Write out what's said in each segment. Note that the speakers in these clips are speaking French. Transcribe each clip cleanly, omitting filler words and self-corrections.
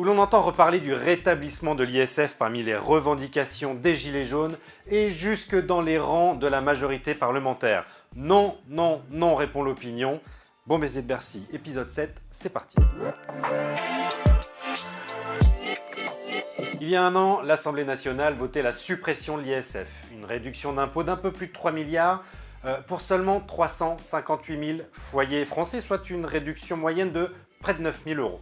où l'on entend reparler du rétablissement de l'ISF parmi les revendications des Gilets jaunes et jusque dans les rangs de la majorité parlementaire. Non, non, non, répond l'opinion. Bon baiser de Bercy, épisode 7, c'est parti. Il y a un an, l'Assemblée nationale votait la suppression de l'ISF, une réduction d'impôt d'un peu plus de 3 milliards pour seulement 358 000 foyers français, soit une réduction moyenne de près de 9 000 euros.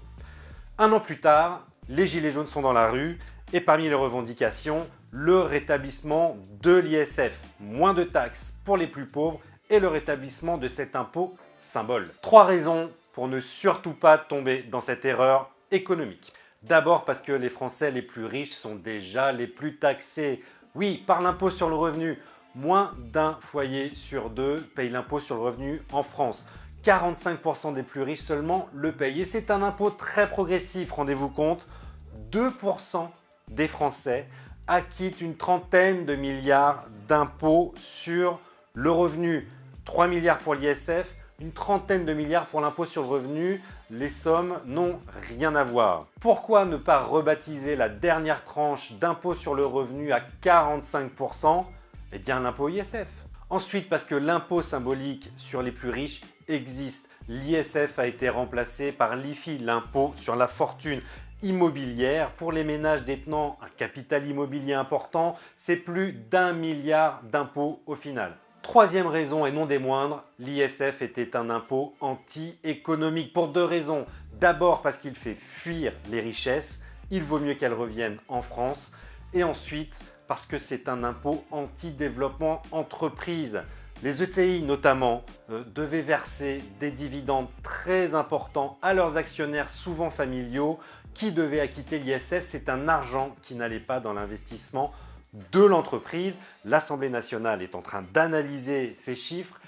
Un an plus tard, les Gilets jaunes sont dans la rue et parmi les revendications, le rétablissement de l'ISF, moins de taxes pour les plus pauvres et le rétablissement de cet impôt symbole. 3 raisons pour ne surtout pas tomber dans cette erreur économique. D'abord parce que les Français les plus riches sont déjà les plus taxés. Oui, par l'impôt sur le revenu, moins d'un foyer sur 2 paye l'impôt sur le revenu en France. 45% des plus riches seulement le payent. Et c'est un impôt très progressif, rendez-vous compte. 2% des Français acquittent une trentaine de milliards d'impôts sur le revenu. 3 milliards pour l'ISF, une trentaine de milliards pour l'impôt sur le revenu. Les sommes n'ont rien à voir. Pourquoi ne pas rebaptiser la dernière tranche d'impôt sur le revenu à 45%? Eh bien l'impôt ISF. Ensuite, parce que l'impôt symbolique sur les plus riches existe. L'ISF a été remplacé par l'IFI, l'impôt sur la fortune immobilière. Pour les ménages détenant un capital immobilier important, c'est plus d'1 milliard d'impôts au final. Troisième raison et non des moindres, l'ISF était un impôt anti-économique pour 2 raisons. D'abord parce qu'il fait fuir les richesses, il vaut mieux qu'elles reviennent en France. Et ensuite parce que c'est un impôt anti-développement entreprise. Les ETI notamment devaient verser des dividendes très importants à leurs actionnaires souvent familiaux qui devaient acquitter l'ISF. C'est un argent qui n'allait pas dans l'investissement de l'entreprise. L'Assemblée nationale est en train d'analyser ces chiffres.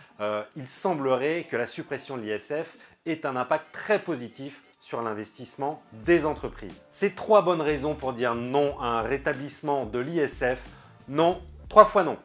Il semblerait que la suppression de l'ISF ait un impact très positif sur l'investissement des entreprises. C'est 3 bonnes raisons pour dire non à un rétablissement de l'ISF. Non, 3 fois non.